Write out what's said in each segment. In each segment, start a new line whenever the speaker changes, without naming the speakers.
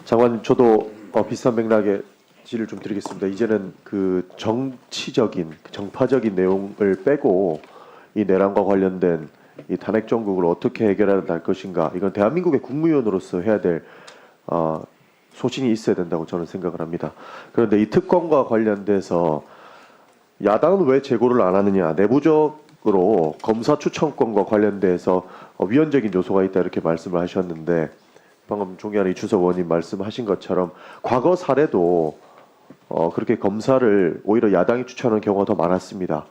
장관님, 저도 비슷한 맥락의 질의를 좀 드리겠습니다. 이제는 그 정치적인, 정파적인 내용을 빼고 이 내란과 관련된 이 탄핵 정국을 어떻게 해결해야 할 것인가, 이건 대한민국의 국무위원으로서 해야 될 소신이 있어야 된다고 저는 생각을 합니다. 그런데 이 특검과 관련돼서 야당은 왜 제고를 안 하느냐, 내부적으로 검사 추천권과 관련돼서 위헌적인 요소가 있다 이렇게 말씀을 하셨는데, 방금 존경하는 이준석 의원님 말씀하신 것처럼 과거 사례도 그렇게 검사를 오히려 야당이 추천하는 경우가 더 많았습니다.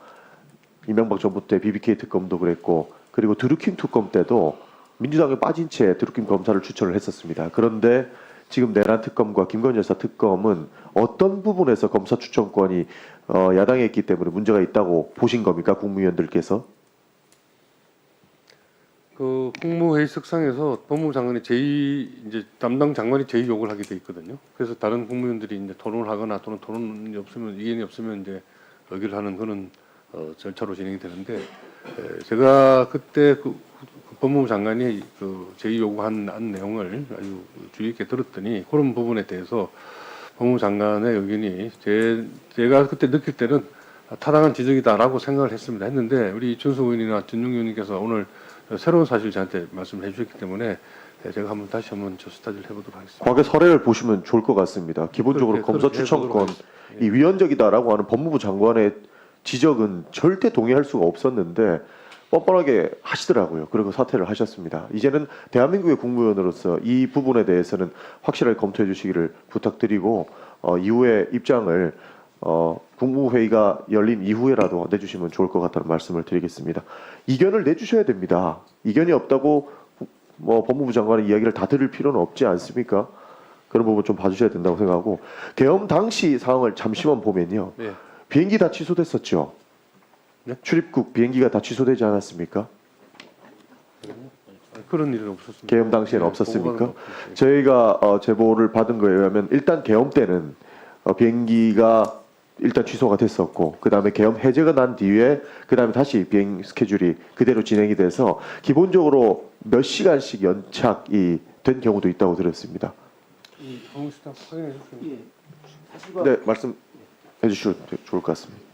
이명박 정부 때 BBK 특검도 그랬고, 그리고 드루킹 특검 때도 민주당에 빠진 채 드루킹 검사를 추천을 했었습니다. 그런데 지금 내란 특검과 김건희 여사 특검은 어떤 부분에서 검사 추천권이 야당에 있기 때문에 문제가 있다고 보신 겁니까, 국무위원들께서?
그 국무회의석상에서 법무부 장관이 이제 담당 장관이 제의 요구를 하게 돼 있거든요. 그래서 다른 국무위원들이 이제 토론을 하거나 또는 토론이 없으면, 의견이 없으면 이제 의결을 하는 그런 절차로 진행이 되는데, 제가 그때 그 법무부 장관이 그 제의 요구한 내용을 아주 주의 깊게 들었더니, 그런 부분에 대해서 법무부 장관의 의견이 제가 그때 느낄 때는 타당한 지적이다라고 생각을 했는데, 우리 이준석 의원이나 전용 의원님께서 오늘 새로운 사실 저한테 말씀을 해주셨기 때문에 제가 다시 한번 저 스타디를 해보도록 하겠습니다.
과거 사례를 보시면 좋을 것 같습니다. 기본적으로 검사 추천권 이 위헌적이다라고 하는 법무부 장관의 지적은 절대 동의할 수가 없었는데 뻔뻔하게 하시더라고요. 그리고 사퇴를 하셨습니다. 이제는 대한민국의 국무위원으로서 이 부분에 대해서는 확실하게 검토해 주시기를 부탁드리고, 이후에 입장을 국무회의가 열린 이후에라도 내주시면 좋을 것 같다는 말씀을 드리겠습니다. 이견을 내주셔야 됩니다. 이견이 없다고 법무부 장관의 이야기를 다 들을 필요는 없지 않습니까? 그런 부분 좀 봐주셔야 된다고 생각하고, 계엄 당시 상황을 잠시만 보면요.
네.
비행기 다 취소됐었죠.
네?
출입국 비행기가 다 취소되지 않았습니까?
그런 일은 없었습니다.
계엄 당시에는
네,
없었습니까?
보고는 없었어요.
저희가 제보를 받은 거에 의하면 일단 계엄 때는 비행기가 일단 취소가 됐었고, 그 다음에 계엄 해제가 난 뒤에 그 다음에 다시 비행 스케줄이 그대로 진행이 돼서 기본적으로 몇 시간씩 연착이 된 경우도 있다고 들었습니다.
법무부장 확인해 주시면.
네, 말씀해 주셔도 좋을 것 같습니다.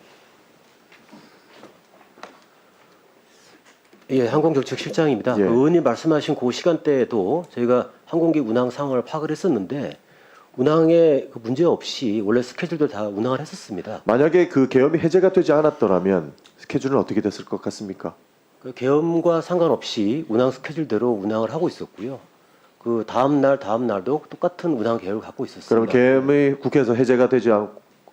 예, 항공정책실장입니다.
예.
의원님 말씀하신 그 시간대에도 저희가 항공기 운항 상황을 파악을 했었는데, 운항에 그 문제 없이 원래 스케줄들 다 운항을 했었습니다.
만약에 그 계엄이 해제가 되지 않았더라면 스케줄은 어떻게 됐을 것 같습니까?
그 계엄과 상관없이 운항 스케줄대로 운항을 하고 있었고요. 그 다음 날도 똑같은 운항 계획을 갖고 있었습니다.
그럼 계엄이 국회에서 해제가 되지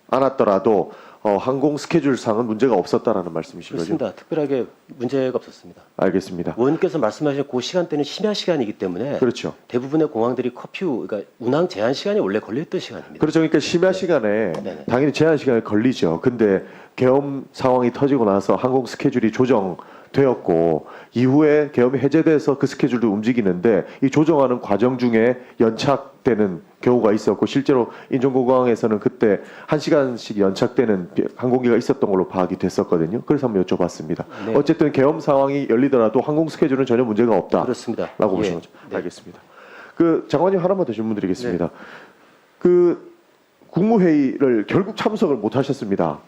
않았더라도 항공 스케줄상은 문제가 없었다라는 말씀이신 거죠?
그렇습니다. 특별하게 문제가 없었습니다.
알겠습니다.
의원님께서 말씀하신 그 시간대는 심야 시간이기 때문에
그렇죠.
대부분의 공항들이 커퓨, 그러니까 운항 제한 시간이 원래 걸려있던 시간입니다.
그렇죠. 그러니까 심야 시간에
네네.
당연히 제한 시간이 걸리죠. 근데 계엄 상황이 터지고 나서 항공 스케줄이 조정되었고, 이후에 계엄이 해제돼서 그 스케줄도 움직이는데 이 조정하는 과정 중에 연착되는 경우가 있었고, 실제로 인천공항에서는 그때 1시간씩 연착되는 항공기가 있었던 걸로 파악이 됐었거든요. 그래서 한번 여쭤봤습니다.
네.
어쨌든 계엄 상황이 열리더라도 항공 스케줄은 전혀 문제가 없다.
그렇습니다.
라고
예.
보시는 거죠.
네.
알겠습니다. 그 장관님 하나만 더 질문 드리겠습니다. 그 국무회의를 결국 참석을 못 하셨습니다.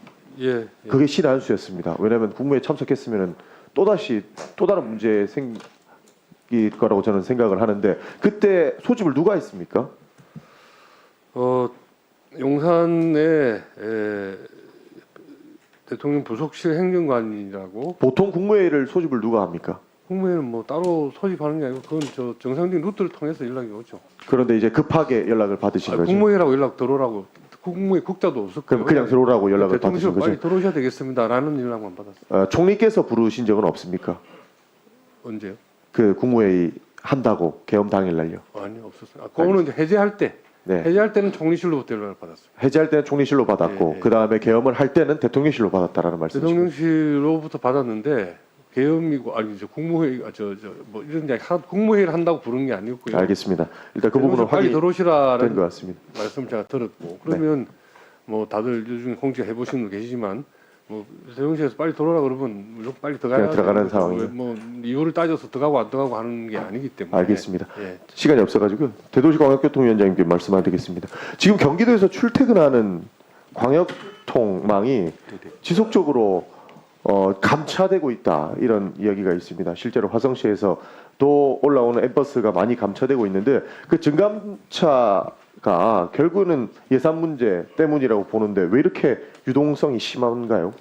예.
그게 신의 한 수였습니다. 왜냐하면 국무회에 참석했으면 또 다른 문제 생길 거라고 저는 생각을 하는데, 그때 소집을 누가 했습니까?
용산에 대통령 부속실 행정관이라고,
보통 국무회의를 소집을 누가 합니까?
국무회의는 뭐 따로 소집하는 게 아니고 그건 저 정상적인 루트를 통해서 연락이 오죠.
그런데 이제 급하게 연락을 받으신 거죠.
국무회의라고 연락 들어오라고, 국무회의 국자도 없었고.
그럼 그냥 들어오라고 연락을 받으신
대통령실
거죠.
빨리 들어오셔야 되겠습니다라는 연락만 받았어요.
총리께서 부르신 적은 없습니까?
언제요?
그 국무회의 한다고 계엄 당일날요.
아니, 없었어요. 그거는 이제 해제할 때,
네.
해제할 때는 총리실로부터 연락을 받았어요.
해제할 때는 총리실로 받았고,
예.
그 다음에 계엄을 할 때는 대통령실로 받았다라는 말씀이시죠.
대통령실로부터 받았는데 계엄이고, 아니 이제 국무회의, 뭐 이런 게 국무회의를 한다고 부른 게 아니었고요.
알겠습니다. 일단 그 부분은
빨리
확인된
들어오시라는
것 같습니다.
말씀 제가 들었고, 그러면 뭐 다들 요즘 공지해 보신 분 계시지만 뭐 세종시에서 빨리 들어오라 그러면 무조건 빨리 들어가야
그냥 들어가는
되는 거죠.
상황이에요.
뭐 이유를 따져서 들어가고 안 들어가고 하는 게 아니기 때문에.
알겠습니다.
예.
시간이 없어가지고 대도시광역교통위원장님께 말씀 안 드리겠습니다. 지금 경기도에서 출퇴근하는 광역통망이 지속적으로 감차되고 있다 이런 이야기가 있습니다. 실제로 화성시에서 또 올라오는 엠버스가 많이 감차되고 있는데 그 증감차가 결국은 예산 문제 때문이라고 보는데 왜 이렇게 유동성이 심한가요?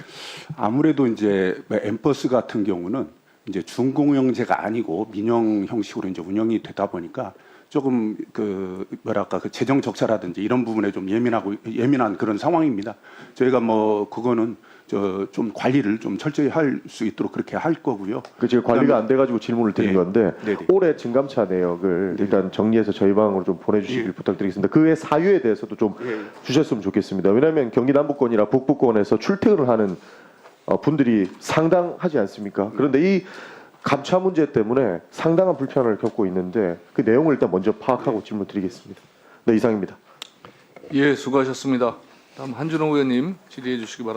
아무래도 이제 엠버스 같은 경우는 이제 준공영제가 아니고 민영 형식으로 이제 운영이 되다 보니까 조금 그 뭐랄까 그 재정 적자라든지 이런 부분에 좀 예민한 그런 상황입니다. 저희가 뭐 그거는 좀 관리를 좀 철저히 할 수 있도록 그렇게 할 거고요.
그 지금 관리가 안 돼가지고 질문을 드린
네.
건데
네네.
올해 증감차 내역을 일단 정리해서 저희 방으로 좀 보내주시길 부탁드리겠습니다. 그의 사유에 대해서도 좀 주셨으면 좋겠습니다. 왜냐하면 경기 남부권이나 북부권에서 출퇴근을 하는 분들이 상당하지 않습니까? 그런데 이 감차 문제 때문에 상당한 불편을 겪고 있는데 그 내용을 일단 먼저 파악하고 질문 드리겠습니다. 네, 이상입니다.
예, 수고하셨습니다. 다음 한준호 의원님 질의해 주시기 바랍니다.